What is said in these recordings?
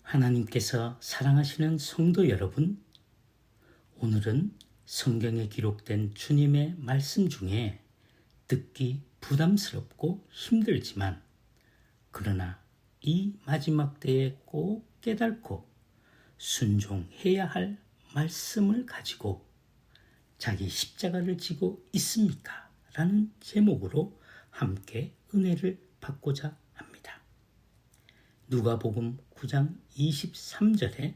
하나님께서 사랑하시는 성도 여러분, 오늘은 성경에 기록된 주님의 말씀 중에 듣기 부담스럽고 힘들지만 그러나 이 마지막 때에 꼭 깨닫고 순종해야 할 말씀을 가지고 자기 십자가를 지고 있습니까? 라는 제목으로 함께 은혜를 받고자 합니다. 누가복음 9장 23절에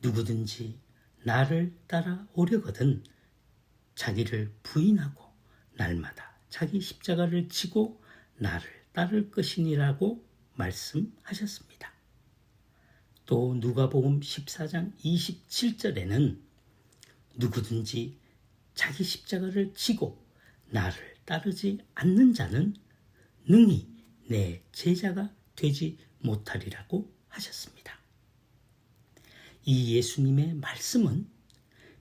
누구든지 나를 따라오려거든 자기를 부인하고 날마다 자기 십자가를 지고 나를 따를 것이니라고 말씀하셨습니다. 또 누가복음 14장 27절에는 누구든지 자기 십자가를 지고 나를 따르지 않는 자는 능히 내 제자가 되지 못하리라고 하셨습니다. 이 예수님의 말씀은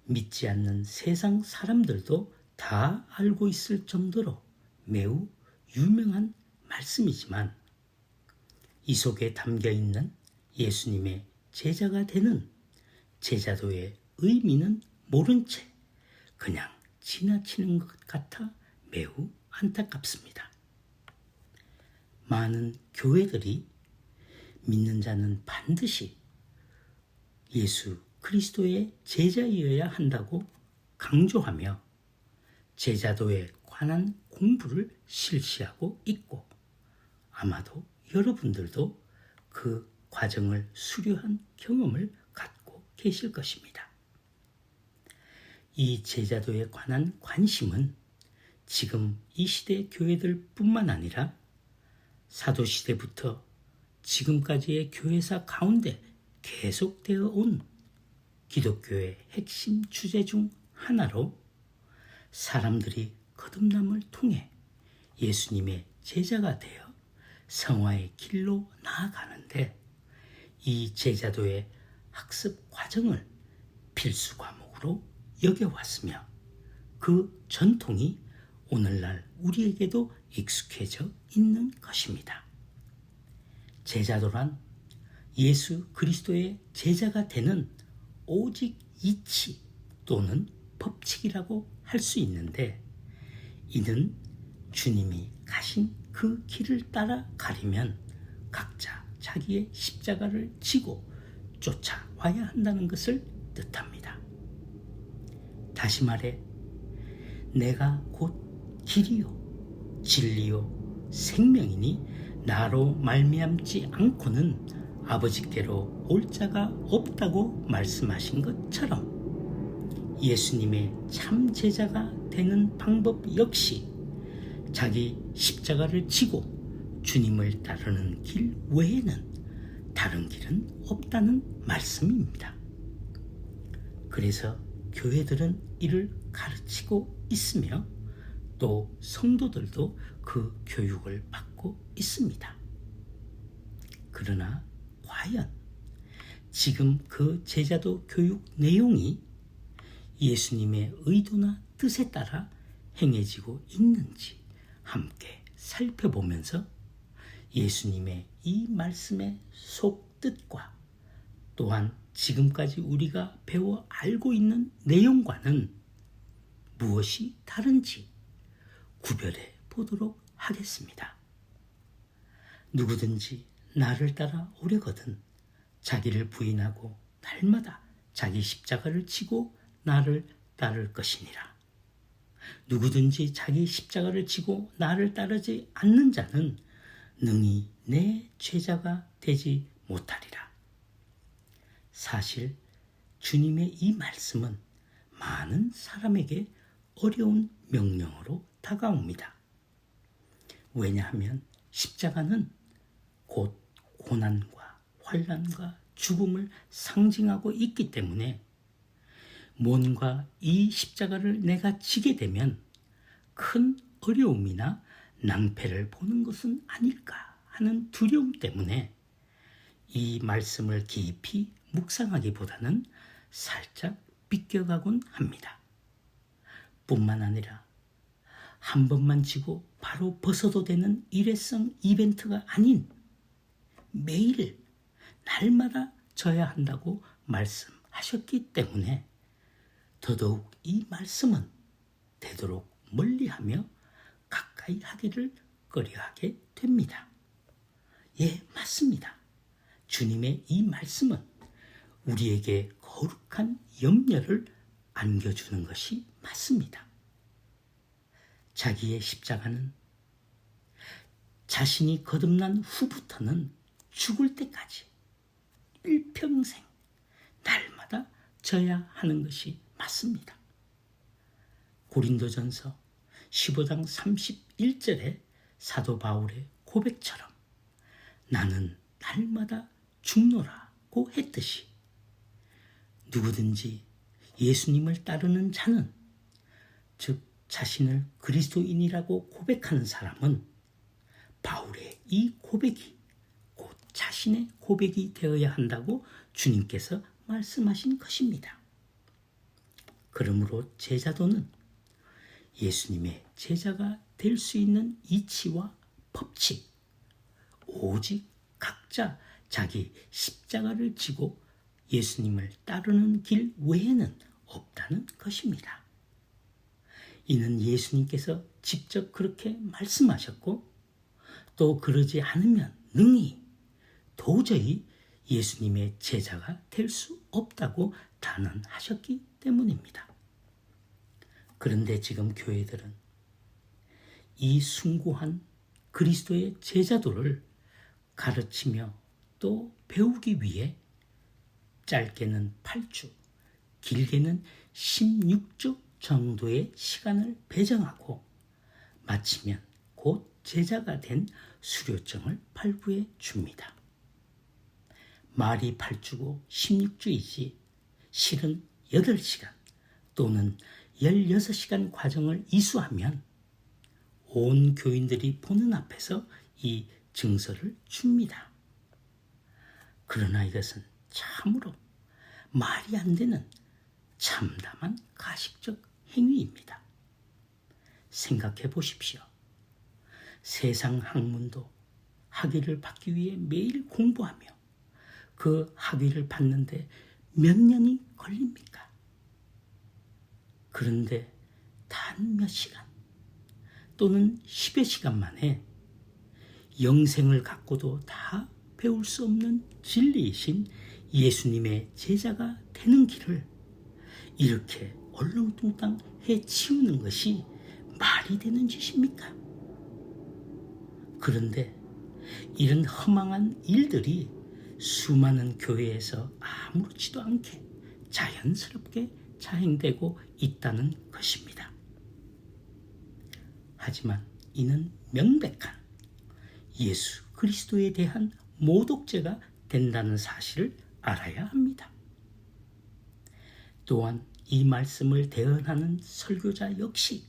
믿지 않는 세상 사람들도 다 알고 있을 정도로 매우 유명한 말씀이지만 이 속에 담겨 있는 예수님의 제자가 되는 제자도의 의미는 모른 채 그냥 지나치는 것 같아 매우 안타깝습니다. 많은 교회들이 믿는 자는 반드시 예수 그리스도의 제자이어야 한다고 강조하며 제자도에 관한 공부를 실시하고 있고 아마도 여러분들도 그 과정을 수료한 경험을 갖고 계실 것입니다. 이 제자도에 관한 관심은 지금 이 시대 교회들 뿐만 아니라 사도시대부터 지금까지의 교회사 가운데 계속되어 온 기독교의 핵심 주제 중 하나로 사람들이 거듭남을 통해 예수님의 제자가 되어 성화의 길로 나아가는데 이 제자도의 학습 과정을 필수 과목으로 여겨왔으며 그 전통이 오늘날 우리에게도 익숙해져 있는 것입니다. 제자도란 예수 그리스도의 제자가 되는 오직 이치 또는 법칙이라고 할 수 있는데 이는 주님이 가신 그 길을 따라 가려면 각자 자기의 십자가를 지고 쫓아와야 한다는 것을 뜻합니다. 다시 말해 내가 곧 길이요 진리요 생명이니 나로 말미암지 않고는 아버지께로 올 자가 없다고 말씀하신 것처럼 예수님의 참 제자가 되는 방법 역시 자기 십자가를 지고 주님을 따르는 길 외에는 다른 길은 없다는 말씀입니다. 그래서 교회들은 이를 가르치고 있으며 또 성도들도 그 교육을 받고 있습니다. 그러나 과연 지금 그 제자도 교육 내용이 예수님의 의도나 뜻에 따라 행해지고 있는지 함께 살펴보면서 예수님의 이 말씀의 속뜻과 또한 지금까지 우리가 배워 알고 있는 내용과는 무엇이 다른지 구별해 보도록 하겠습니다. 누구든지 나를 따라 오려거든 자기를 부인하고 날마다 자기 십자가를 지고 나를 따를 것이니라. 누구든지 자기 십자가를 지고 나를 따르지 않는 자는 능히 내 제자가 되지 못하리라. 사실 주님의 이 말씀은 많은 사람에게 어려운 명령으로 다가옵니다. 왜냐하면 십자가는 곧 고난과 환난과 죽음을 상징하고 있기 때문에 뭔가 이 십자가를 내가 지게 되면 큰 어려움이나 낭패를 보는 것은 아닐까 하는 두려움 때문에 이 말씀을 깊이 묵상하기보다는 살짝 비껴가곤 합니다. 뿐만 아니라 한 번만 지고 바로 벗어도 되는 일회성 이벤트가 아닌 매일 날마다 져야 한다고 말씀하셨기 때문에 더더욱 이 말씀은 되도록 멀리하며 가까이 하기를 꺼려하게 됩니다. 예, 맞습니다. 주님의 이 말씀은 우리에게 거룩한 염려를 안겨주는 것이 맞습니다. 자기의 십자가는 자신이 거듭난 후부터는 죽을 때까지 일평생 날마다 져야 하는 것이 맞습니다. 고린도전서 15장 31절의 사도 바울의 고백처럼 나는 날마다 죽노라고 했듯이 누구든지 예수님을 따르는 자는, 즉 자신을 그리스도인이라고 고백하는 사람은 바울의 이 고백이 곧 자신의 고백이 되어야 한다고 주님께서 말씀하신 것입니다. 그러므로 제자도는 예수님의 제자가 될 수 있는 이치와 법칙, 오직 각자 자기 십자가를 지고 예수님을 따르는 길 외에는 없다는 것입니다. 이는 예수님께서 직접 그렇게 말씀하셨고 또 그러지 않으면 능히 도저히 예수님의 제자가 될 수 없다고 단언하셨기 때문입니다. 그런데 지금 교회들은 이 숭고한 그리스도의 제자도를 가르치며 또 배우기 위해 짧게는 8주, 길게는 16주 정도의 시간을 배정하고 마치면 곧 제자가 된 수료증을 발부해 줍니다. 말이 8주고 16주이지 실은 8시간 또는 16시간 과정을 이수하면 온 교인들이 보는 앞에서 이 증서를 줍니다. 그러나 이것은 참으로 말이 안 되는 참담한 가식적 행위입니다. 생각해 보십시오. 세상 학문도 학위를 받기 위해 매일 공부하며 그 학위를 받는데 몇 년이 걸립니까? 그런데 단 몇 시간 또는 10여 시간 만에 영생을 갖고도 다 배울 수 없는 진리이신 예수님의 제자가 되는 길을 이렇게 얼렁뚱땅 해치우는 것이 말이 되는 짓입니까? 그런데 이런 허망한 일들이 수많은 교회에서 아무렇지도 않게 자연스럽게 자행되고 있다는 것입니다. 하지만 이는 명백한 예수 그리스도에 대한 모독죄가 된다는 사실을 알아야 합니다. 또한 이 말씀을 대언하는 설교자 역시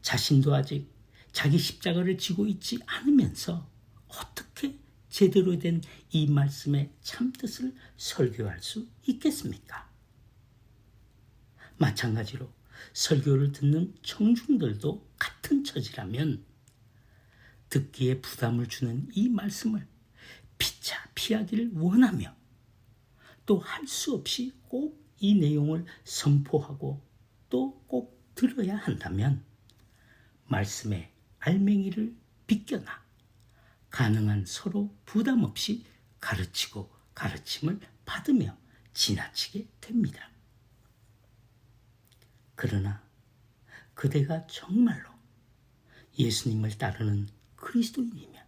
자신도 아직 자기 십자가를 지고 있지 않으면서 어떻게 제대로 된 이 말씀의 참뜻을 설교할 수 있겠습니까? 마찬가지로 설교를 듣는 청중들도 같은 처지라면 듣기에 부담을 주는 이 말씀을 피차 피하기를 원하며 또 할 수 없이 꼭 이 내용을 선포하고 또 꼭 들어야 한다면 말씀의 알맹이를 비껴나 가능한 서로 부담 없이 가르치고 가르침을 받으며 지나치게 됩니다. 그러나 그대가 정말로 예수님을 따르는 그리스도인이면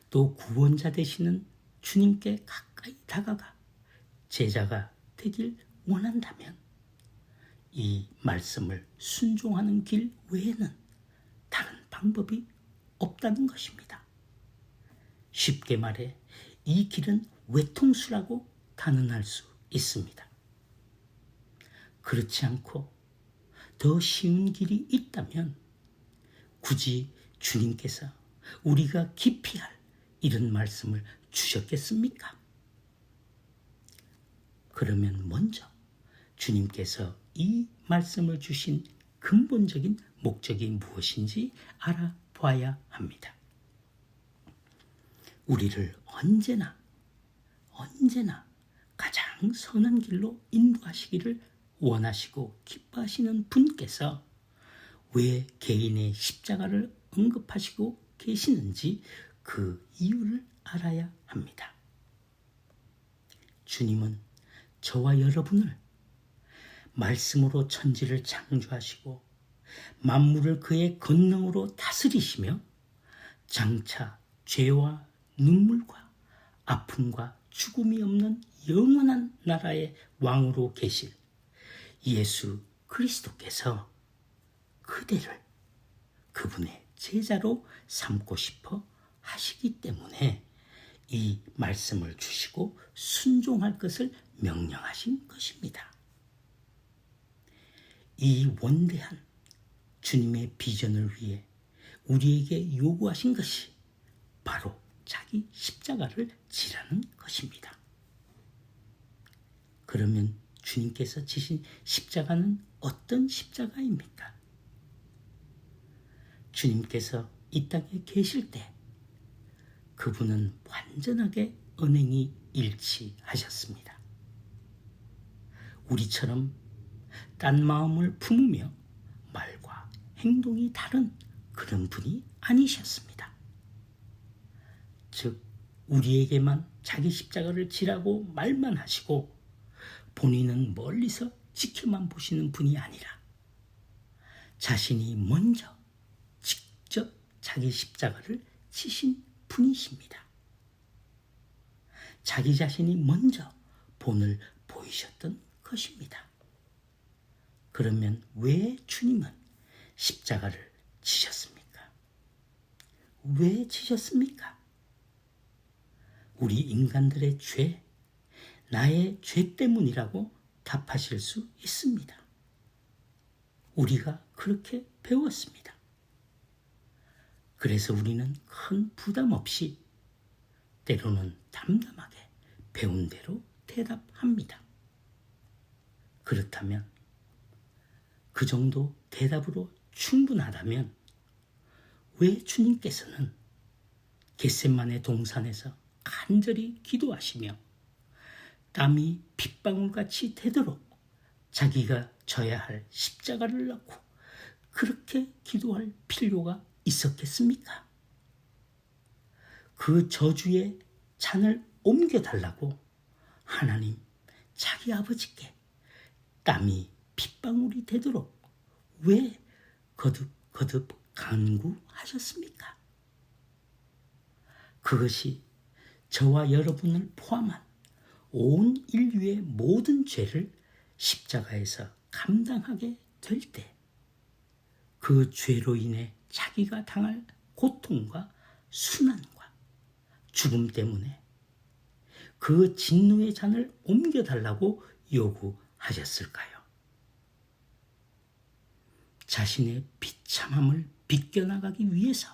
또 구원자 되시는 주님께 가까이 다가가 제자가 되길 원한다면 이 말씀을 순종하는 길 외에는 다른 방법이 없다는 것입니다. 쉽게 말해 이 길은 외통수라고 단언할 수 있습니다. 그렇지 않고 더 쉬운 길이 있다면 굳이 주님께서 우리가 깊이 할 이런 말씀을 주셨겠습니까? 그러면 먼저 주님께서 이 말씀을 주신 근본적인 목적이 무엇인지 알아봐야 합니다. 우리를 언제나 언제나 가장 선한 길로 인도하시기를 원하시고 기뻐하시는 분께서 왜 개인의 십자가를 언급하시고 계시는지 그 이유를 알아야 합니다. 주님은 저와 여러분을 말씀으로 천지를 창조하시고 만물을 그의 권능으로 다스리시며 장차 죄와 눈물과 아픔과 죽음이 없는 영원한 나라의 왕으로 계실 예수 그리스도께서 그대를 그분의 제자로 삼고 싶어 하시기 때문에 이 말씀을 주시고 순종할 것을 명령하신 것입니다. 이 원대한 주님의 비전을 위해 우리에게 요구하신 것이 바로 자기 십자가를 지라는 것입니다. 그러면 주님께서 지신 십자가는 어떤 십자가입니까? 주님께서 이 땅에 계실 때 그분은 완전하게 언행이 일치하셨습니다. 우리처럼 딴 마음을 품으며 말과 행동이 다른 그런 분이 아니셨습니다. 즉 우리에게만 자기 십자가를 지라고 말만 하시고 본인은 멀리서 지켜만 보시는 분이 아니라 자신이 먼저 직접 자기 십자가를 지신 분이십니다. 자기 자신이 먼저 본을 보이셨던 것입니다. 그러면 왜 주님은 십자가를 지셨습니까? 왜 지셨습니까? 우리 인간들의 죄, 나의 죄 때문이라고 답하실 수 있습니다. 우리가 그렇게 배웠습니다. 그래서 우리는 큰 부담 없이 때로는 담담하게 배운 대로 대답합니다. 그렇다면 그 정도 대답으로 충분하다면 왜 주님께서는 겟세마네 동산에서 간절히 기도하시며 땀이 핏방울같이 되도록 자기가 져야 할 십자가를 낳고 그렇게 기도할 필요가 있었겠습니까? 그 저주의 잔을 옮겨달라고 하나님 자기 아버지께 땀이 핏방울이 되도록 왜 거듭거듭 간구하셨습니까? 그것이 저와 여러분을 포함한 온 인류의 모든 죄를 십자가에서 감당하게 될 때 그 죄로 인해 자기가 당할 고통과 순환과 죽음 때문에 그 진노의 잔을 옮겨달라고 요구하셨을까요? 자신의 비참함을 비껴나가기 위해서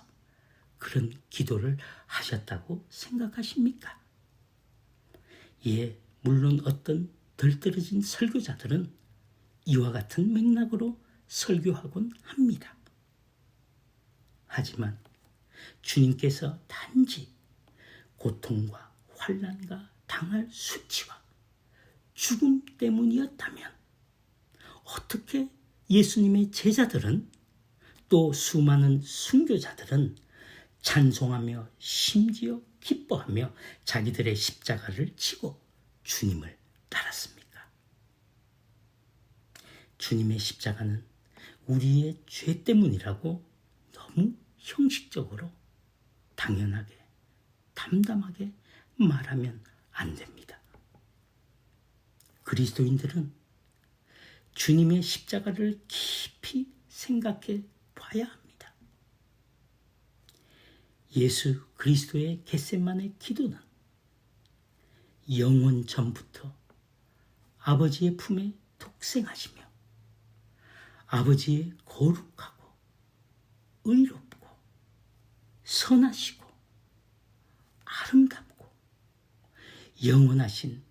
그런 기도를 하셨다고 생각하십니까? 예, 물론 어떤 덜 떨어진 설교자들은 이와 같은 맥락으로 설교하곤 합니다. 하지만 주님께서 단지 고통과 환난과 당할 수치와 죽음 때문이었다면 어떻게 예수님의 제자들은 또 수많은 순교자들은 찬송하며 심지어 기뻐하며 자기들의 십자가를 지고 주님을 따랐습니까? 주님의 십자가는 우리의 죄 때문이라고 너무 형식적으로 당연하게 담담하게 말하면 안 됩니다. 그리스도인들은 주님의 십자가를 깊이 생각해 봐야 합니다. 예수 그리스도의 겟세마네 기도는 영원 전부터 아버지의 품에 독생하시며 아버지의 거룩하고 의롭고 선하시고 아름답고 영원하신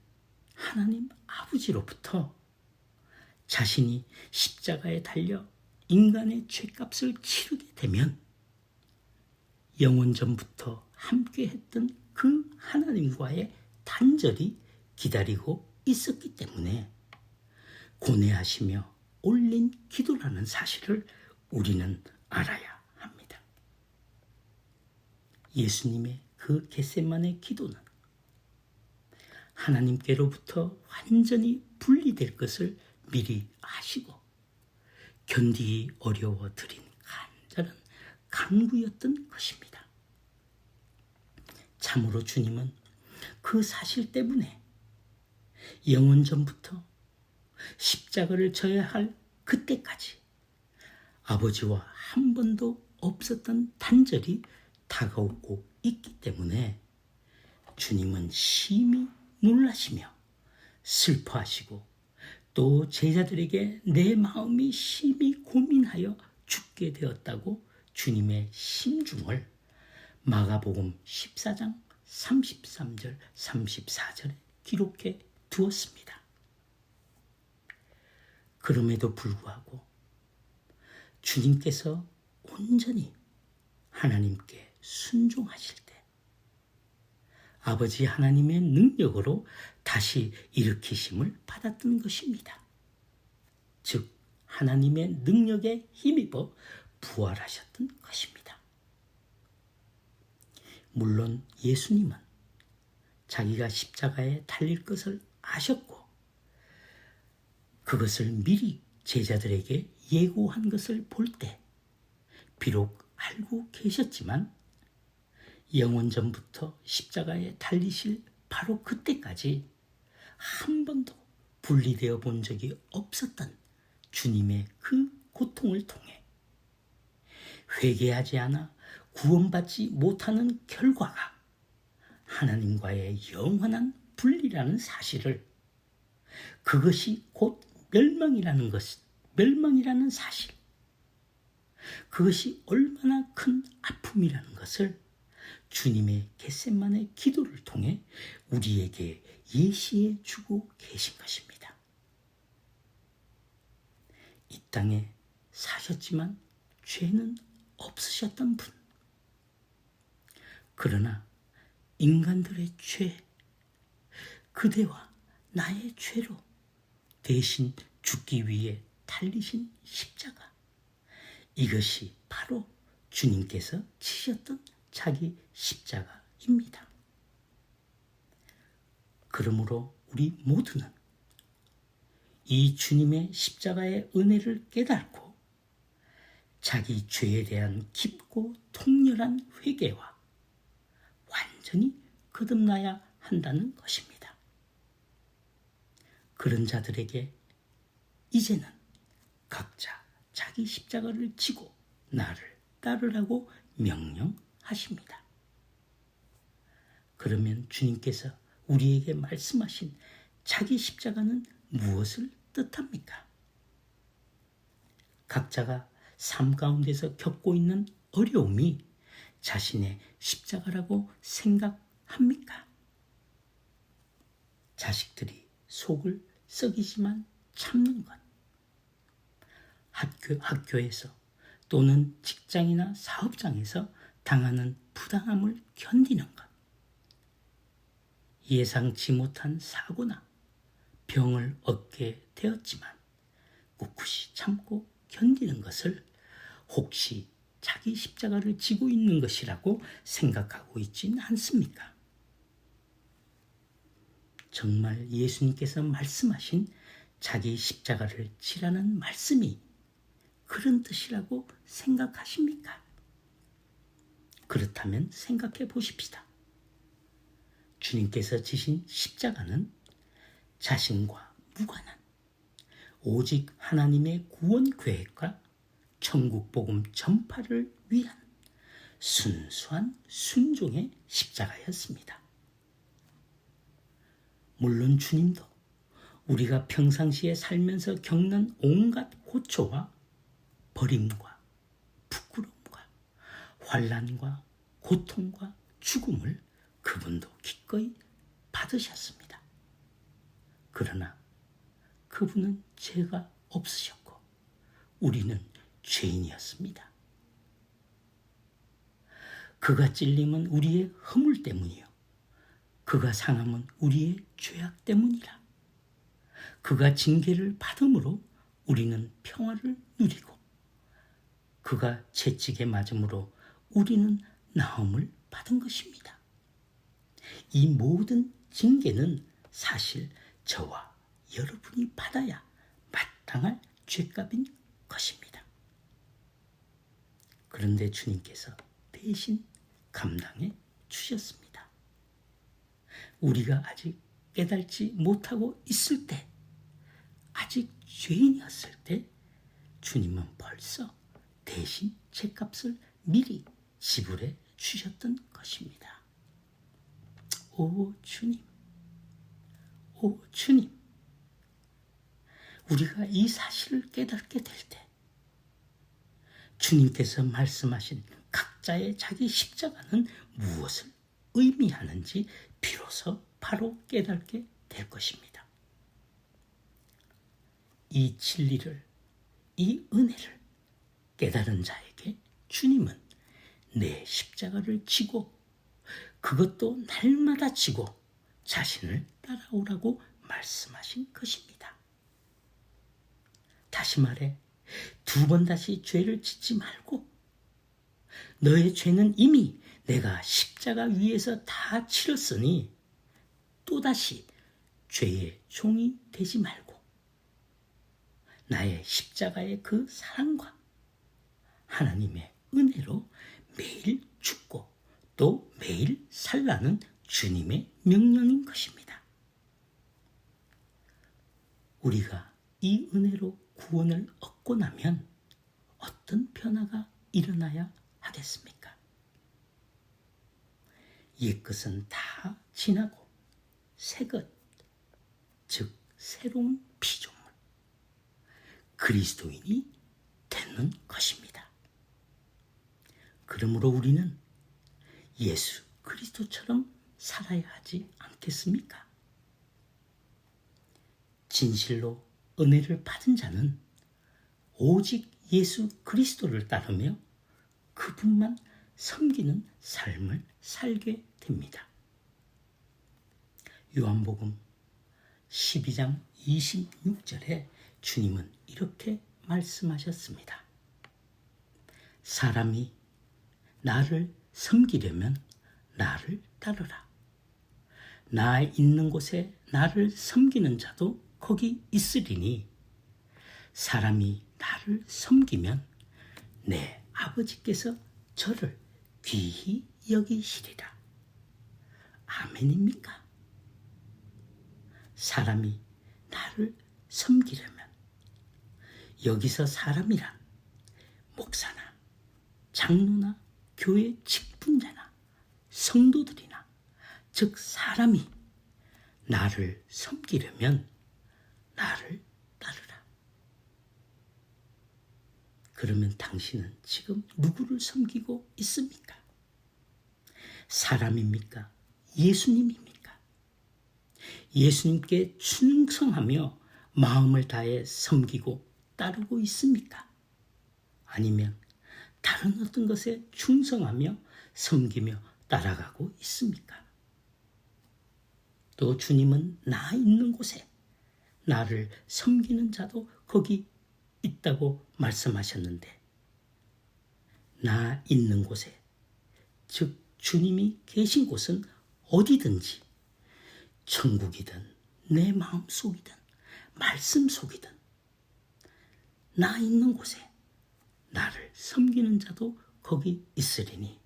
하나님 아버지로부터 자신이 십자가에 달려 인간의 죄값을 치르게 되면 영원전부터 함께했던 그 하나님과의 간절히 기다리고 있었기 때문에 고뇌하시며 올린 기도라는 사실을 우리는 알아야 합니다. 예수님의 그 겟세마네 기도는 하나님께로부터 완전히 분리될 것을 미리 아시고 견디기 어려워 드린 간절한 간구였던 것입니다. 참으로 주님은 그 사실 때문에 영원 전부터 십자가를 져야 할 그때까지 아버지와 한 번도 없었던 단절이 다가오고 있기 때문에 주님은 심히 놀라시며 슬퍼하시고 또 제자들에게 내 마음이 심히 고민하여 죽게 되었다고 주님의 심중을 마가복음 14장 33절 34절에 기록해 두었습니다. 그럼에도 불구하고 주님께서 온전히 하나님께 순종하실 때 아버지 하나님의 능력으로 다시 일으키심을 받았던 것입니다. 즉 하나님의 능력에 힘입어 부활하셨던 것입니다. 물론 예수님은 자기가 십자가에 달릴 것을 아셨고 그것을 미리 제자들에게 예고한 것을 볼 때 비록 알고 계셨지만 영원 전부터 십자가에 달리실 바로 그때까지 한 번도 분리되어 본 적이 없었던 주님의 그 고통을 통해 회개하지 않아 구원받지 못하는 결과가 하나님과의 영원한 분리라는 사실을 그것이 곧 멸망이라는 사실 그것이 얼마나 큰 아픔이라는 것을 주님의 겟세마네 기도를 통해 우리에게 예시해 주고 계신 것입니다. 이 땅에 사셨지만 죄는 없으셨던 분. 그러나 인간들의 죄, 그대와 나의 죄로 대신 죽기 위해 달리신 십자가. 이것이 바로 주님께서 지셨던 자기 십자가입니다. 그러므로 우리 모두는 이 주님의 십자가의 은혜를 깨닫고 자기 죄에 대한 깊고 통렬한 회개와 완전히 거듭나야 한다는 것입니다. 그런 자들에게 이제는 각자 자기 십자가를 지고 나를 따르라고 명령하십니다. 그러면 주님께서 우리에게 말씀하신 자기 십자가는 무엇을 뜻합니까? 각자가 삶 가운데서 겪고 있는 어려움이 자신의 십자가라고 생각합니까? 자식들이 속을 썩이지만 참는 것, 학교에서 또는 직장이나 사업장에서 당하는 부당함을 견디는 것, 예상치 못한 사고나 병을 얻게 되었지만 꿋꿋이 참고 견디는 것을 혹시 자기 십자가를 지고 있는 것이라고 생각하고 있지는 않습니까? 정말 예수님께서 말씀하신 자기 십자가를 지라는 말씀이 그런 뜻이라고 생각하십니까? 그렇다면 생각해 보십시다. 주님께서 지신 십자가는 자신과 무관한 오직 하나님의 구원 계획과 천국 복음 전파를 위한 순수한 순종의 십자가였습니다. 물론 주님도 우리가 평상시에 살면서 겪는 온갖 고초와 버림과 부끄러움과 환난과 고통과 죽음을 그분도 기꺼이 받으셨습니다. 그러나 그분은 죄가 없으셨고 우리는 죄인이었습니다. 그가 찔림은 우리의 허물 때문이요 그가 상함은 우리의 죄악 때문이라. 그가 징계를 받음으로 우리는 평화를 누리고 그가 채찍에 맞음으로 우리는 나음을 받은 것입니다. 이 모든 징계는 사실 저와 여러분이 받아야 마땅할 죄값인 것입니다. 그런데 주님께서 대신 감당해 주셨습니다. 우리가 아직 깨달지 못하고 있을 때, 아직 죄인이었을 때 주님은 벌써 대신 죄값을 미리 지불해 주셨던 것입니다. 오 주님, 오 주님, 우리가 이 사실을 깨닫게 될 때 주님께서 말씀하신 각자의 자기 십자가는 무엇을 의미하는지 비로소 바로 깨닫게 될 것입니다. 이 진리를, 이 은혜를 깨달은 자에게 주님은 내 십자가를 지고 그것도 날마다 지고 자신을 따라오라고 말씀하신 것입니다. 다시 말해 두 번 다시 죄를 짓지 말고 너의 죄는 이미 내가 십자가 위에서 다 치렀으니 또다시 죄의 종이 되지 말고 나의 십자가의 그 사랑과 하나님의 은혜로 매일 죽고 또 매일 살라는 주님의 명령인 것입니다. 우리가 이 은혜로 구원을 얻고 나면 어떤 변화가 일어나야 하겠습니까? 옛것은 다 지나고 새것, 즉 새로운 피조물, 그리스도인이 되는 것입니다. 그러므로 우리는 예수 그리스도처럼 살아야 하지 않겠습니까? 진실로 은혜를 받은 자는 오직 예수 그리스도를 따르며 그분만 섬기는 삶을 살게 됩니다. 요한복음 12장 26절에 주님은 이렇게 말씀하셨습니다. 사람이 나를 섬기려면 나를 따르라. 나 있는 곳에 나를 섬기는 자도 거기 있으리니 사람이 나를 섬기면 내 아버지께서 저를 귀히 여기시리라. 아멘입니까? 사람이 나를 섬기려면 여기서 사람이란 목사나 장로나 교회 직분자나 성도들이나 즉 사람이 나를 섬기려면 나를 따르라. 그러면 당신은 지금 누구를 섬기고 있습니까? 사람입니까? 예수님입니까? 예수님께 충성하며 마음을 다해 섬기고 따르고 있습니까? 아니면 다른 어떤 것에 충성하며 섬기며 따라가고 있습니까? 또 주님은 나 있는 곳에 나를 섬기는 자도 거기 있다고 말씀하셨는데 나 있는 곳에 즉 주님이 계신 곳은 어디든지 천국이든 내 마음속이든 말씀 속이든 나 있는 곳에 나를 섬기는 자도 거기 있으리니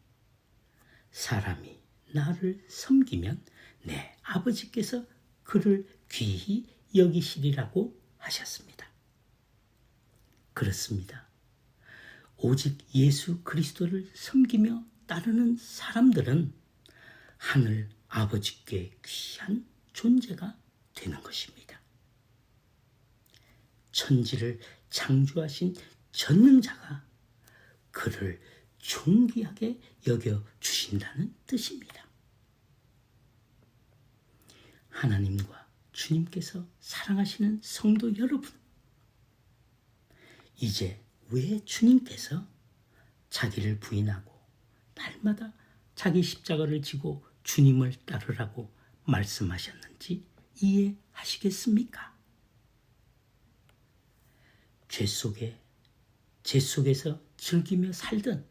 사람이 나를 섬기면 내 아버지께서 그를 귀히 여기시리라고 하셨습니다. 그렇습니다. 오직 예수 그리스도를 섬기며 따르는 사람들은 하늘 아버지께 귀한 존재가 되는 것입니다. 천지를 창조하신 전능자가 그를 존귀하게 여겨주신다는 뜻입니다. 하나님과 주님께서 사랑하시는 성도 여러분, 이제 왜 주님께서 자기를 부인하고 날마다 자기 십자가를 지고 주님을 따르라고 말씀하셨는지 이해하시겠습니까? 죄 속에서 즐기며 살던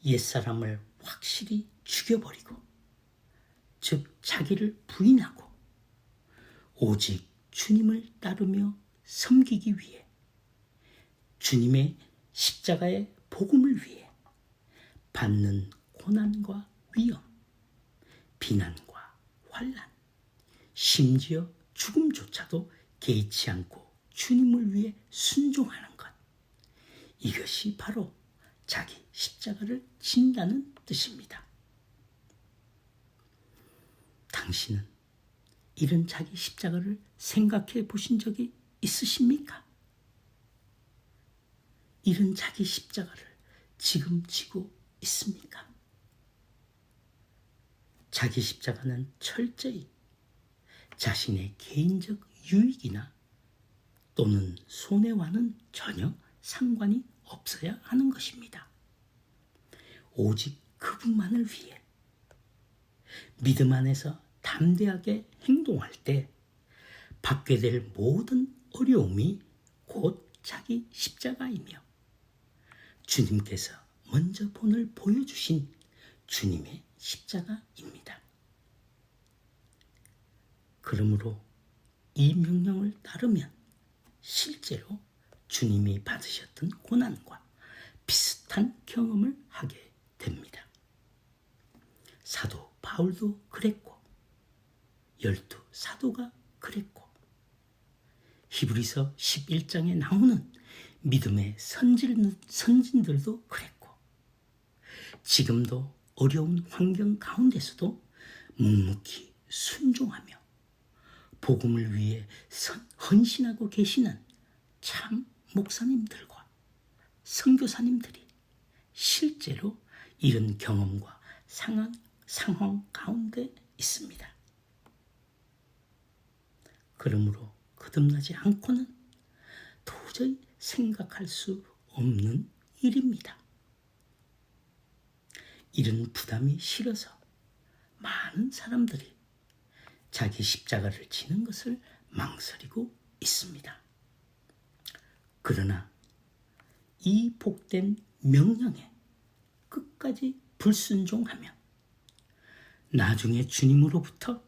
옛사람을 확실히 죽여버리고, 즉 자기를 부인하고 오직 주님을 따르며 섬기기 위해, 주님의 십자가의 복음을 위해 받는 고난과 위험, 비난과 환난, 심지어 죽음조차도 개의치 않고 주님을 위해 순종하는 것, 이것이 바로 자기 십자가를 진다는 뜻입니다. 당신은 이런 자기 십자가를 생각해 보신 적이 있으십니까? 이런 자기 십자가를 지금 지고 있습니까? 자기 십자가는 철저히 자신의 개인적 유익이나 또는 손해와는 전혀 상관이 없어야 하는 것입니다. 오직 그분만을 위해 믿음 안에서 담대하게 행동할 때 받게 될 모든 어려움이 곧 자기 십자가이며, 주님께서 먼저 본을 보여주신 주님의 십자가입니다. 그러므로 이 명령을 따르면 실제로 주님이 받으셨던 고난과 비슷한 경험을 하게 됩니다. 사도 바울도 그랬고, 12사도가 그랬고, 히브리서 11장에 나오는 믿음의 선진들도 그랬고, 지금도 어려운 환경 가운데서도 묵묵히 순종하며 복음을 위해 헌신하고 계시는 참 목사님들과 선교사님들이 실제로 이런 경험과 상황 가운데 있습니다. 그러므로 거듭나지 않고는 도저히 생각할 수 없는 일입니다. 이런 부담이 싫어서 많은 사람들이 자기 십자가를 지는 것을 망설이고 있습니다. 그러나 이 복된 명령에 끝까지 불순종하면 나중에 주님으로부터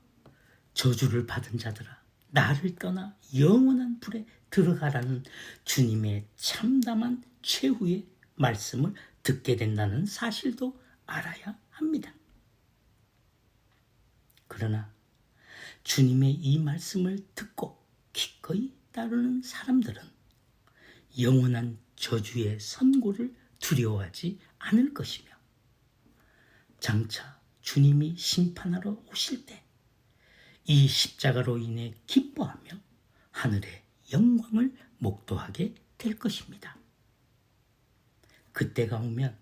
저주를 받은 자들아, 나를 떠나 영원한 불에 들어가라는 주님의 참담한 최후의 말씀을 듣게 된다는 사실도 알아야 합니다. 그러나 주님의 이 말씀을 듣고 기꺼이 따르는 사람들은 영원한 저주의 선고를 두려워하지 않을 것이며, 장차 주님이 심판하러 오실 때 이 십자가로 인해 기뻐하며 하늘의 영광을 목도하게 될 것입니다. 그때가 오면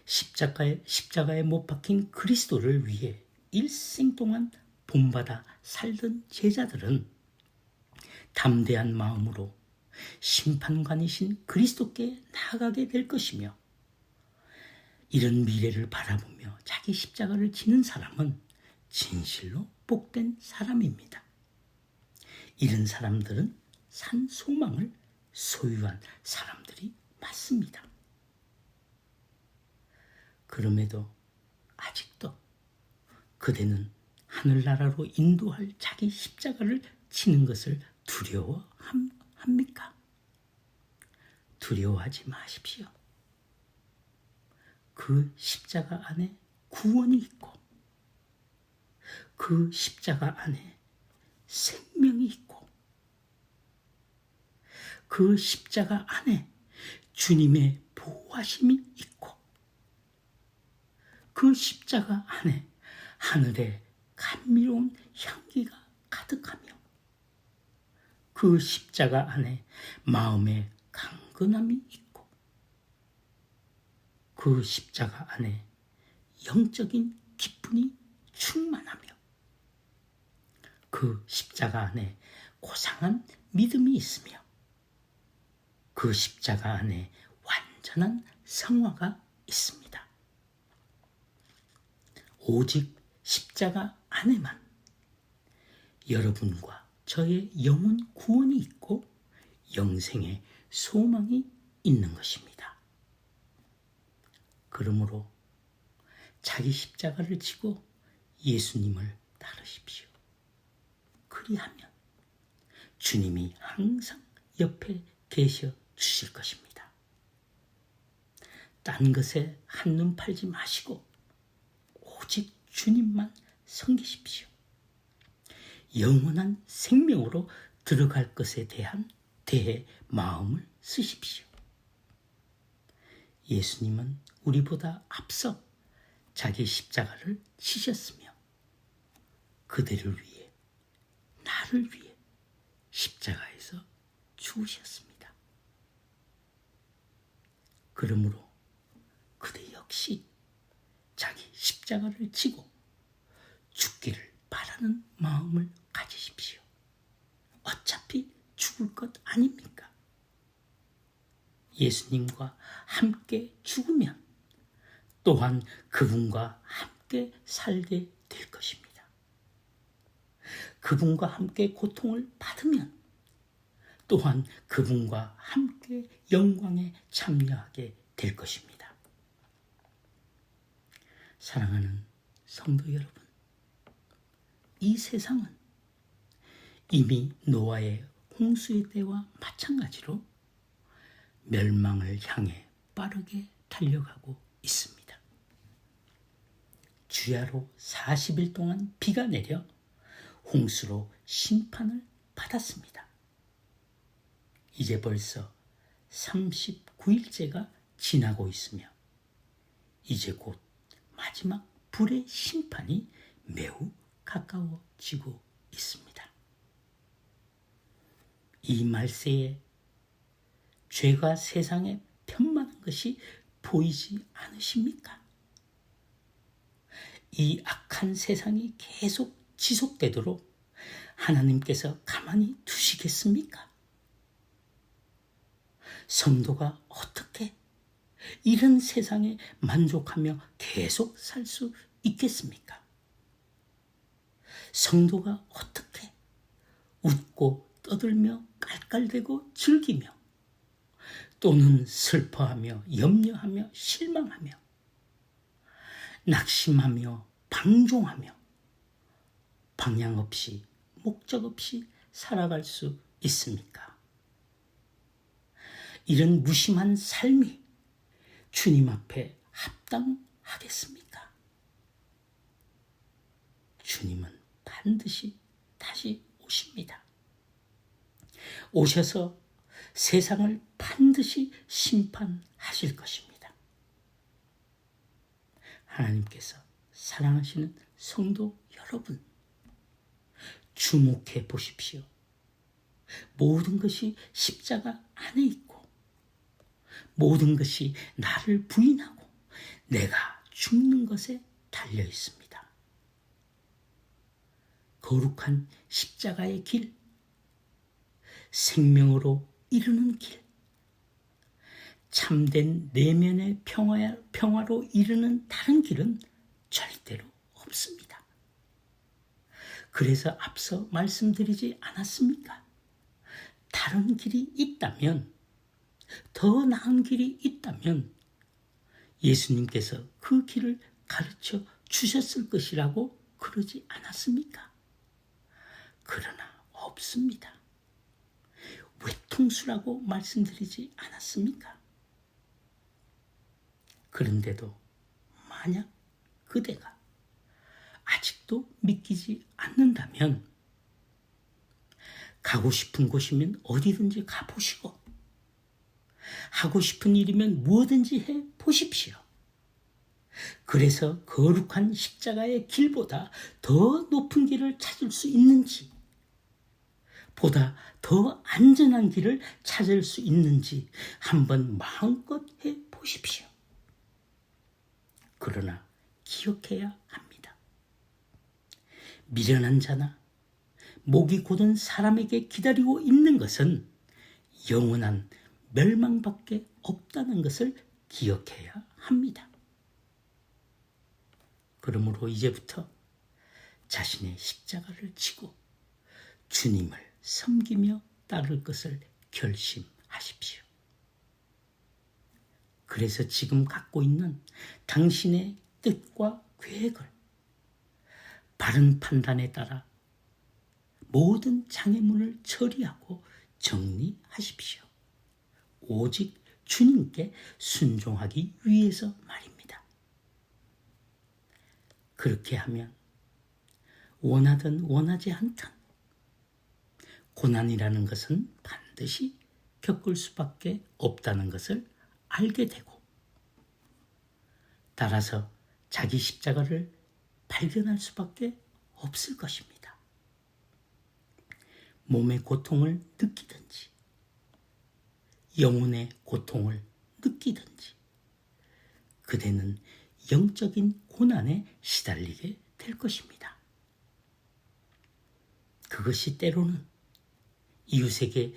십자가에 못 박힌 그리스도를 위해 일생 동안 본받아 살던 제자들은 담대한 마음으로 심판관이신 그리스도께 나아가게 될 것이며, 이런 미래를 바라보며 자기 십자가를 지는 사람은 진실로 복된 사람입니다. 이런 사람들은 산 소망을 소유한 사람들이 맞습니다. 그럼에도 아직도 그대는 하늘나라로 인도할 자기 십자가를 지는 것을 두려워합니까? 두려워하지 마십시오. 그 십자가 안에 구원이 있고, 그 십자가 안에 생명이 있고, 그 십자가 안에 주님의 보호하심이 있고, 그 십자가 안에 하늘의 감미로운 향기가 가득하며, 그 십자가 안에 마음의 강건함이 있고, 그 십자가 안에 영적인 기쁨이 충만하며, 그 십자가 안에 고상한 믿음이 있으며, 그 십자가 안에 완전한 성화가 있습니다. 오직 십자가 안에만 여러분과 저의 영혼 구원이 있고 영생의 소망이 있는 것입니다. 그러므로 자기 십자가를 지고 예수님을 따르십시오. 그리하면 주님이 항상 옆에 계셔 주실 것입니다. 딴 것에 한눈 팔지 마시고 오직 주님만 섬기십시오. 영원한 생명으로 들어갈 것에 대해 마음을 쓰십시오. 예수님은 우리보다 앞서 자기 십자가를 지셨으며 그대를 위해, 나를 위해 십자가에서 죽으셨습니다. 그러므로 그대 역시 자기 십자가를 지고 죽기를 바라는 마음을 가지십시오. 어차피 죽을 것 아닙니까? 예수님과 함께 죽으면 또한 그분과 함께 살게 될 것입니다. 그분과 함께 고통을 받으면 또한 그분과 함께 영광에 참여하게 될 것입니다. 사랑하는 성도 여러분, 이 세상은 이미 노아의 홍수의 때와 마찬가지로 멸망을 향해 빠르게 달려가고 있습니다. 주야로 40일 동안 비가 내려 홍수로 심판을 받았습니다. 이제 벌써 39일째가 지나고 있으며 이제 곧 마지막 불의 심판이 매우 가까워지고 있습니다. 이 말세에 죄가 세상에 편만한 것이 보이지 않으십니까? 이 악한 세상이 계속 지속되도록 하나님께서 가만히 두시겠습니까? 성도가 어떻게 이런 세상에 만족하며 계속 살 수 있겠습니까? 성도가 어떻게 웃고 떠들며 깔깔대고 즐기며 또는 슬퍼하며 염려하며 실망하며 낙심하며 방종하며 방향 없이 목적 없이 살아갈 수 있습니까? 이런 무심한 삶이 주님 앞에 합당하겠습니까? 주님은 반드시 다시 오십니다. 오셔서 세상을 반드시 심판하실 것입니다. 하나님께서 사랑하시는 성도 여러분, 주목해 보십시오. 모든 것이 십자가 안에 있고 모든 것이 나를 부인하고 내가 죽는 것에 달려 있습니다. 거룩한 십자가의 길, 생명으로 이르는 길, 참된 내면의 평화로 이르는 다른 길은 절대로 없습니다. 그래서 앞서 말씀드리지 않았습니까? 다른 길이 있다면, 더 나은 길이 있다면 예수님께서 그 길을 가르쳐 주셨을 것이라고 그러지 않았습니까? 그러나 없습니다. 외통수라고 말씀드리지 않았습니까? 그런데도 만약 그대가 아직도 믿기지 않는다면 가고 싶은 곳이면 어디든지 가보시고 하고 싶은 일이면 무엇든지 해보십시오. 그래서 거룩한 십자가의 길보다 더 높은 길을 찾을 수 있는지, 보다 더 안전한 길을 찾을 수 있는지 한번 마음껏 해보십시오. 그러나 기억해야 합니다. 미련한 자나 목이 곧은 사람에게 기다리고 있는 것은 영원한 멸망밖에 없다는 것을 기억해야 합니다. 그러므로 이제부터 자신의 십자가를 지고 주님을 섬기며 따를 것을 결심하십시오. 그래서 지금 갖고 있는 당신의 뜻과 계획을 바른 판단에 따라 모든 장애물을 처리하고 정리하십시오. 오직 주님께 순종하기 위해서 말입니다. 그렇게 하면 원하든 원하지 않든 고난이라는 것은 반드시 겪을 수밖에 없다는 것을 알게 되고, 따라서 자기 십자가를 발견할 수밖에 없을 것입니다. 몸의 고통을 느끼든지 영혼의 고통을 느끼든지 그대는 영적인 고난에 시달리게 될 것입니다. 그것이 때로는 이웃에게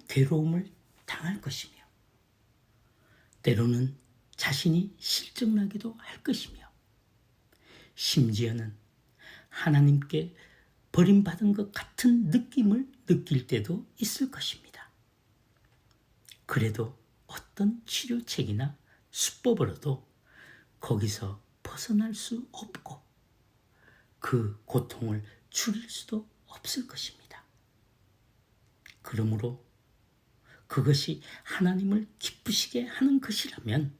괴로움을 당할 것이며 때로는 자신이 실증나기도 할 것이며 심지어는 하나님께 버림받은 것 같은 느낌을 느낄 때도 있을 것입니다. 그래도 어떤 치료책이나 수법으로도 거기서 벗어날 수 없고 그 고통을 줄일 수도 없을 것입니다. 그러므로 그것이 하나님을 기쁘시게 하는 것이라면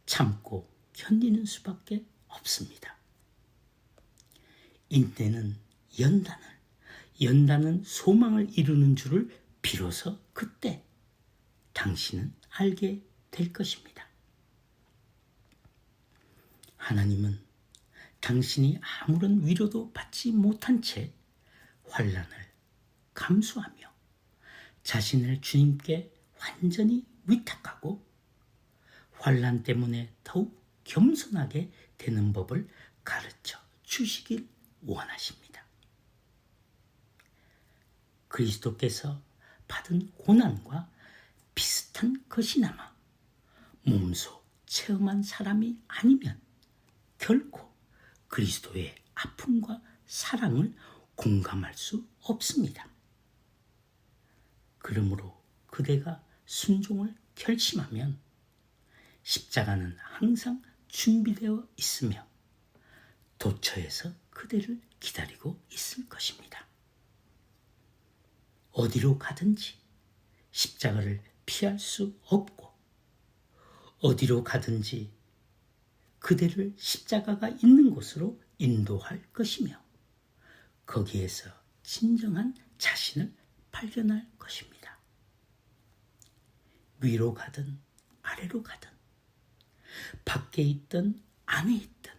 참고 견디는 수밖에 없습니다. 인내는 연단은 소망을 이루는 줄을 비로소 그때 당신은 알게 될 것입니다. 하나님은 당신이 아무런 위로도 받지 못한 채 환난을 감수하며 자신을 주님께 완전히 위탁하고 환난 때문에 더욱 겸손하게 되는 법을 가르쳐 주시길 원하십니다. 그리스도께서 받은 고난과 비슷한 것이나마 몸소 체험한 사람이 아니면 결코 그리스도의 아픔과 사랑을 공감할 수 없습니다. 그러므로 그대가 순종을 결심하면 십자가는 항상 준비되어 있으며 도처에서 그대를 기다리고 있을 것입니다. 어디로 가든지 십자가를 피할 수 없고 어디로 가든지 그대를 십자가가 있는 곳으로 인도할 것이며 거기에서 진정한 자신을 발견할 것입니다. 위로 가든 아래로 가든 밖에 있든 안에 있든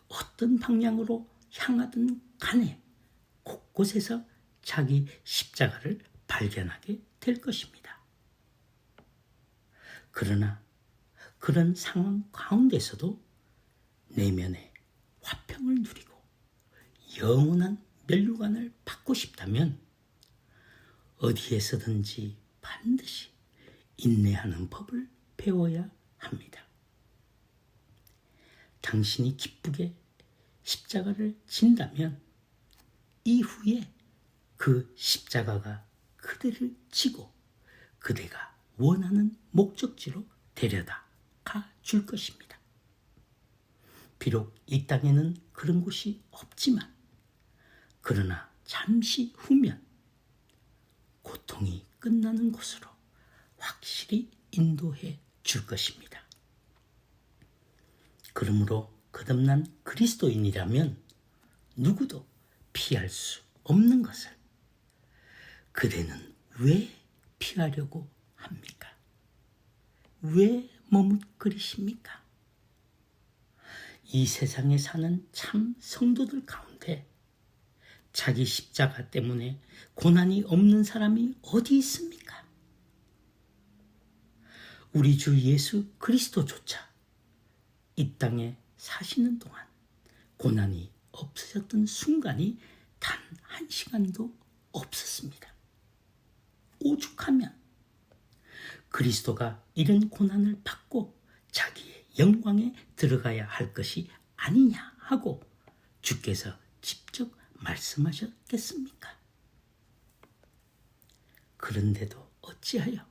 어떤 방향으로 향하든 간에 곳곳에서 자기 십자가를 발견하게 될 것입니다. 그러나 그런 상황 가운데서도 내면의 화평을 누리고 영원한 멸류관을 받고 싶다면 어디에서든지 반드시 인내하는 법을 배워야 합니다. 당신이 기쁘게 십자가를 진다면 이후에 그 십자가가 그대를 지고 그대가 원하는 목적지로 데려다 가 줄 것입니다. 비록 이 땅에는 그런 곳이 없지만 그러나 잠시 후면 고통이 끝나는 곳으로 확실히 인도해 줄 것입니다. 그러므로 거듭난 그리스도인이라면 누구도 피할 수 없는 것을 그대는 왜 피하려고 합니까? 왜 머뭇거리십니까? 이 세상에 사는 참 성도들 가운데 자기 십자가 때문에 고난이 없는 사람이 어디 있습니까? 우리 주 예수 그리스도조차 이 땅에 사시는 동안 고난이 없으셨던 순간이 단 한 시간도 없었습니다. 오죽하면 그리스도가 이런 고난을 받고 자기의 영광에 들어가야 할 것이 아니냐 하고 주께서 직접 말씀하셨겠습니까? 그런데도 어찌하여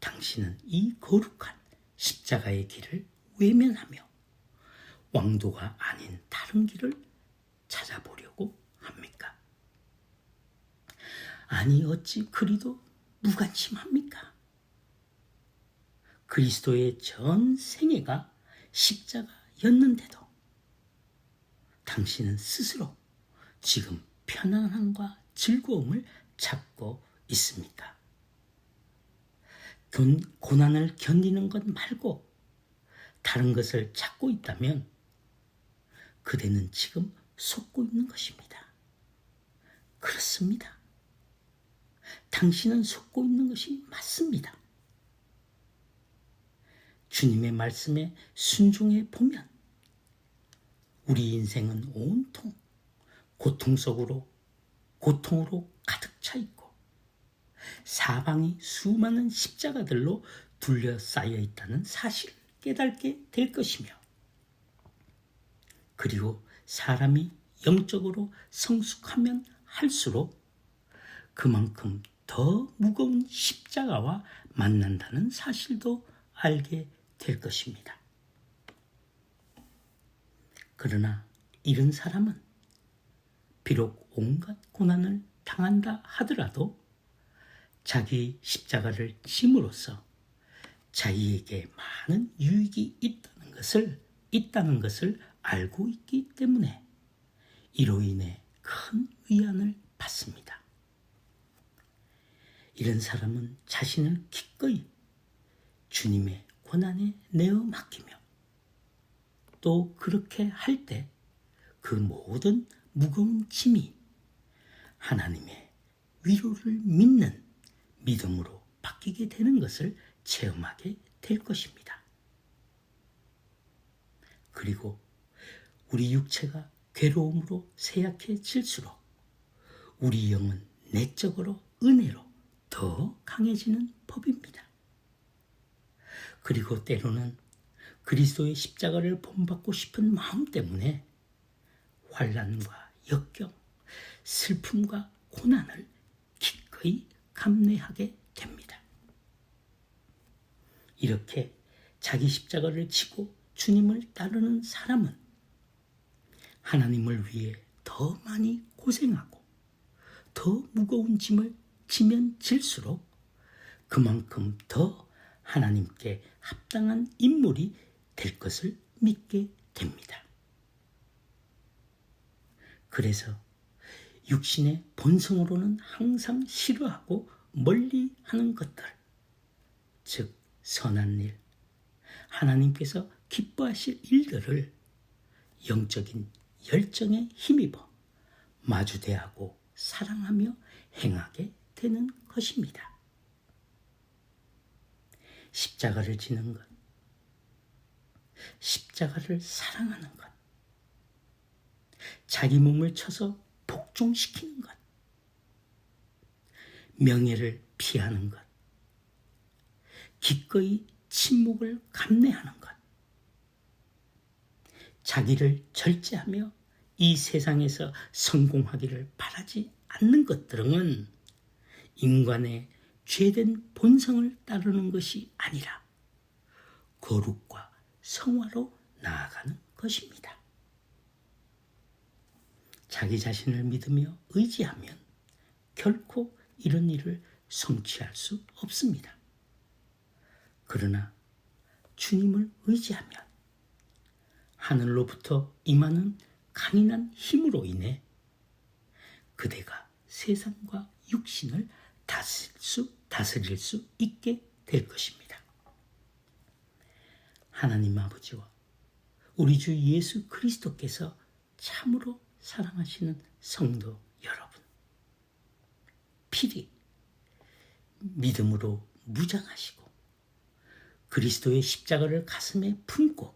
당신은 이 거룩한 십자가의 길을 외면하며 왕도가 아닌 다른 길을 찾아보려고 합니까? 아니 어찌 그리도 무관심합니까? 그리스도의 전 생애가 십자가였는데도 당신은 스스로 지금 편안함과 즐거움을 찾고 있습니까? 고난을 견디는 것 말고 다른 것을 찾고 있다면 그대는 지금 속고 있는 것입니다. 그렇습니다. 당신은 속고 있는 것이 맞습니다. 주님의 말씀에 순종해 보면 우리 인생은 온통 고통으로 가득 차 있고 사방이 수많은 십자가들로 둘러싸여 있다는 사실을 깨닫게 될 것이며 그리고 사람이 영적으로 성숙하면 할수록 그만큼 더 무거운 십자가와 만난다는 사실도 알게 될 것입니다. 그러나 이런 사람은 비록 온갖 고난을 당한다 하더라도 자기 십자가를 짐으로써 자기에게 많은 유익이 있다는 것을 알고 있기 때문에 이로 인해 큰 위안을 받습니다. 이런 사람은 자신을 기꺼이 주님의 고난에 내어 맡기며 또 그렇게 할 때 그 모든 무거운 짐이 하나님의 위로를 믿는 믿음으로 바뀌게 되는 것을 체험하게 될 것입니다. 그리고 우리 육체가 괴로움으로 쇠약해질수록 우리 영은 내적으로 은혜로 더 강해지는 법입니다. 그리고 때로는 그리스도의 십자가를 본받고 싶은 마음 때문에 환난과 역경, 슬픔과 고난을 기꺼이 감내하게 됩니다. 이렇게 자기 십자가를 지고 주님을 따르는 사람은 하나님을 위해 더 많이 고생하고 더 무거운 짐을 지면 질수록 그만큼 더 하나님께 합당한 인물이 될 것을 믿게 됩니다. 그래서 육신의 본성으로는 항상 싫어하고 멀리하는 것들, 즉 선한 일, 하나님께서 기뻐하실 일들을 영적인 열정에 힘입어 마주대하고 사랑하며 행하게 되는 것입니다. 십자가를 지는 것, 십자가를 사랑하는 것, 자기 몸을 쳐서 복종시키는 것, 명예를 피하는 것, 기꺼이 침묵을 감내하는 것, 자기를 절제하며 이 세상에서 성공하기를 바라지 않는 것들은 인간의 죄된 본성을 따르는 것이 아니라 거룩과 성화로 나아가는 것입니다. 자기 자신을 믿으며 의지하면 결코 이런 일을 성취할 수 없습니다. 그러나 주님을 의지하면 하늘로부터 임하는 강인한 힘으로 인해 그대가 세상과 육신을 다스릴 수 있게 될 것입니다. 하나님 아버지와 우리 주 예수 그리스도께서 참으로 사랑하시는 성도 여러분, 필히 믿음으로 무장하시고 그리스도의 십자가를 가슴에 품고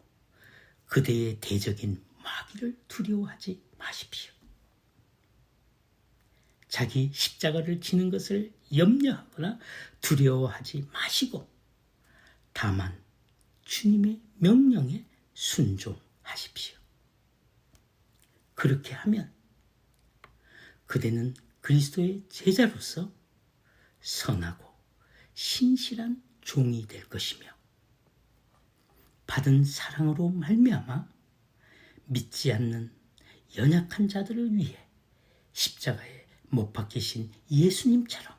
그대의 대적인 마귀를 두려워하지 마십시오. 자기 십자가를 지는 것을 염려하거나 두려워하지 마시고 다만 주님의 명령에 순종하십시오. 그렇게 하면 그대는 그리스도의 제자로서 선하고 신실한 종이 될 것이며 받은 사랑으로 말미암아 믿지 않는 연약한 자들을 위해 십자가에 못 박히신 예수님처럼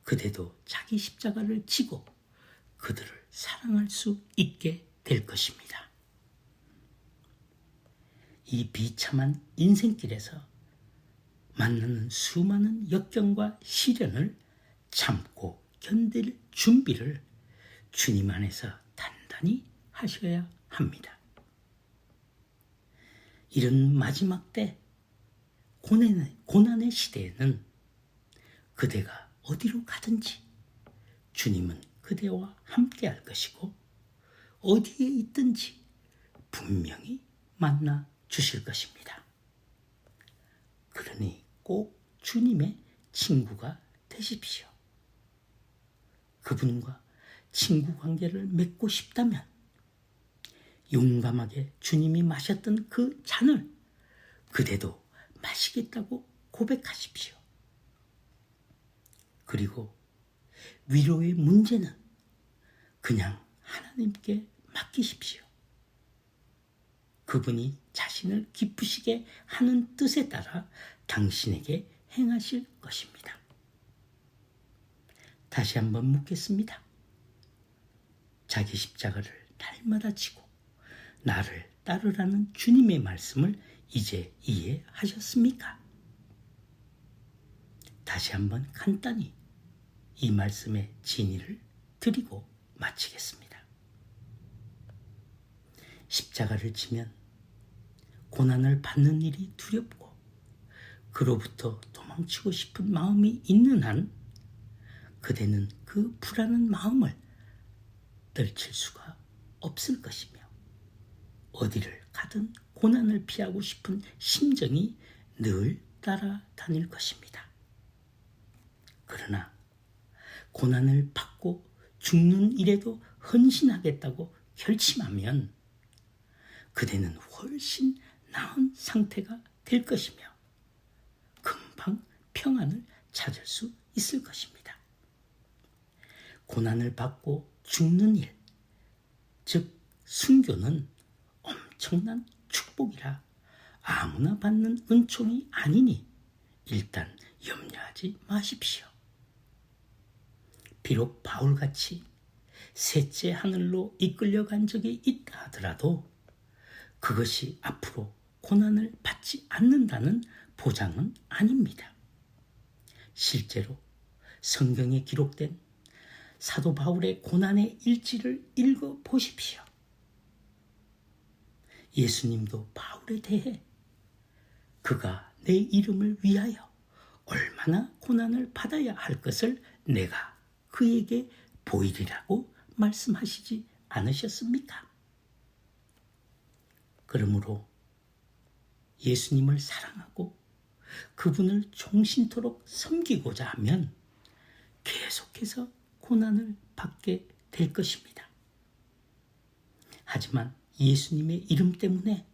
그대도 자기 십자가를 지고 그들을 사랑할 수 있게 될 것입니다. 이 비참한 인생길에서 만나는 수많은 역경과 시련을 참고 견딜 준비를 주님 안에서 단단히 하셔야 합니다. 이런 마지막 때 고난의 시대에는 그대가 어디로 가든지 주님은 그대와 함께 할 것이고 어디에 있든지 분명히 만나 주실 것입니다. 그러니 꼭 주님의 친구가 되십시오. 그분과 친구 관계를 맺고 싶다면 용감하게 주님이 마셨던 그 잔을 그대도 마시겠다고 고백하십시오. 그리고 위로의 문제는 그냥 하나님께 맡기십시오. 그분이 자신을 기쁘시게 하는 뜻에 따라 당신에게 행하실 것입니다. 다시 한번 묻겠습니다. 자기 십자가를 날마다 지고 나를 따르라는 주님의 말씀을 이제 이해하셨습니까? 다시 한번 간단히 이 말씀의 진의를 드리고 마치겠습니다. 십자가를 지면 고난을 받는 일이 두렵고 그로부터 도망치고 싶은 마음이 있는 한 그대는 그 불안한 마음을 떨칠 수가 없을 것이며 어디를 가든 고난을 피하고 싶은 심정이 늘 따라다닐 것입니다. 그러나 고난을 받고 죽는 일에도 헌신하겠다고 결심하면 그대는 훨씬 나은 상태가 될 것이며 금방 평안을 찾을 수 있을 것입니다. 고난을 받고 죽는 일, 즉 순교는 엄청난 축복이라 아무나 받는 은총이 아니니 일단 염려하지 마십시오. 비록 바울같이 셋째 하늘로 이끌려간 적이 있다 하더라도 그것이 앞으로 고난을 받지 않는다는 보장은 아닙니다. 실제로 성경에 기록된 사도 바울의 고난의 일지를 읽어보십시오. 예수님도 바울에 대해 그가 내 이름을 위하여 얼마나 고난을 받아야 할 것을 내가 그에게 보이리라고 말씀하시지 않으셨습니까? 그러므로 예수님을 사랑하고 그분을 종신토록 섬기고자 하면 계속해서 고난을 받게 될 것입니다. 하지만 예수님의 이름 때문에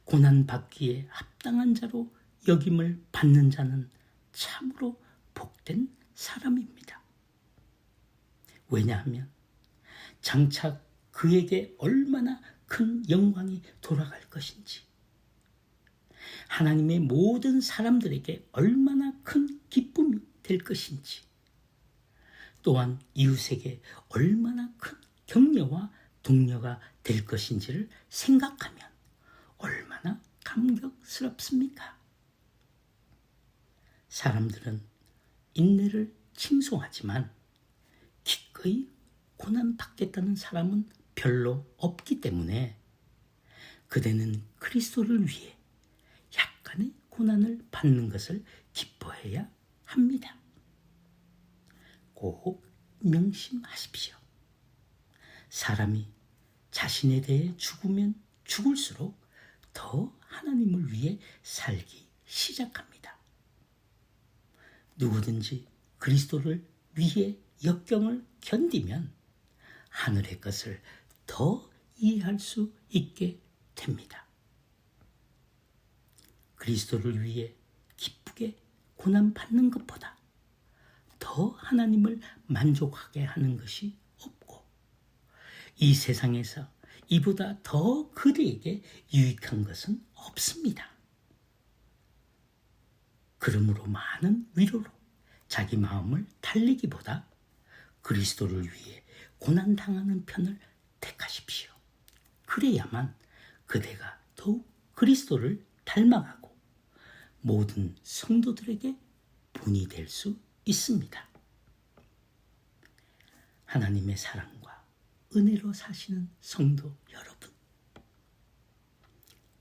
고난받기에 합당한 자로 여김을 받는 자는 참으로 복된 사람입니다. 왜냐하면 장차 그에게 얼마나 큰 영광이 돌아갈 것인지, 하나님의 모든 사람들에게 얼마나 큰 기쁨이 될 것인지, 또한 이웃에게 얼마나 큰 격려와 동료가 될 것인지를 생각하면 얼마나 감격스럽습니까? 사람들은 인내를 칭송하지만 기꺼이 고난받겠다는 사람은 별로 없기 때문에 그대는 그리스도를 위해 약간의 고난을 받는 것을 기뻐해야 합니다. 꼭 명심하십시오. 사람이 자신에 대해 죽으면 죽을수록 더 하나님을 위해 살기 시작합니다. 누구든지 그리스도를 위해 역경을 견디면 하늘의 것을 더 이해할 수 있게 됩니다. 그리스도를 위해 기쁘게 고난받는 것보다 더 하나님을 만족하게 하는 것이 없고 이 세상에서 이보다 더 그대에게 유익한 것은 없습니다. 그러므로 많은 위로로 자기 마음을 달리기보다 그리스도를 위해 고난당하는 편을 택하십시오. 그래야만 그대가 더욱 그리스도를 닮아가고 모든 성도들에게 본이 될 수 있습니다. 하나님의 사랑과 은혜로 사시는 성도 여러분,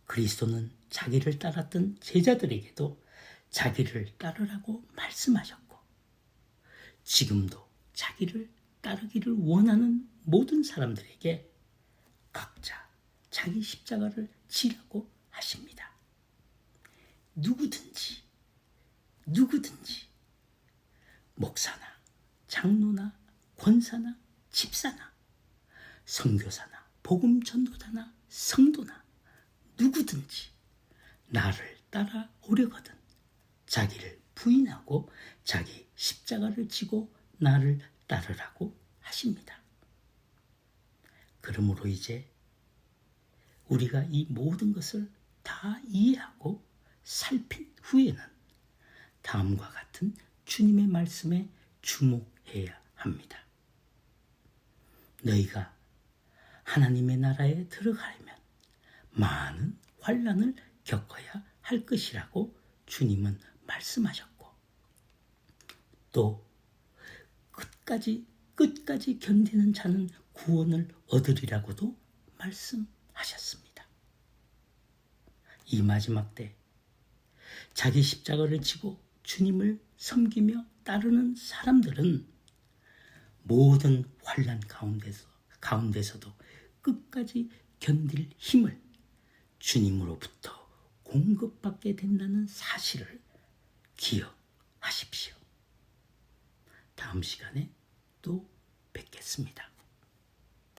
그리스도는 자기를 따랐던 제자들에게도 자기를 따르라고 말씀하셨고 지금도 자기를 따르기를 원하는 모든 사람들에게 각자 자기 십자가를 지라고 하십니다. 누구든지 목사나 장로나 권사나 집사나 선교사나 복음 전도자나 성도나 누구든지 나를 따라오려거든 자기를 부인하고 자기 십자가를 지고 나를 따르라고 하십니다. 그러므로 이제 우리가 이 모든 것을 다 이해하고 살핀 후에는 다음과 같은 주님의 말씀에 주목해야 합니다. 너희가 하나님의 나라에 들어가려면 많은 환난을 겪어야 할 것이라고 주님은 말씀하셨고 또 끝까지 견디는 자는 구원을 얻으리라고도 말씀하셨습니다. 이 마지막 때 자기 십자가를 지고 주님을 섬기며 따르는 사람들은 모든 환난 가운데서도 끝까지 견딜 힘을 주님으로부터 공급받게 된다는 사실을 기억하십시오. 다음 시간에 또 뵙겠습니다.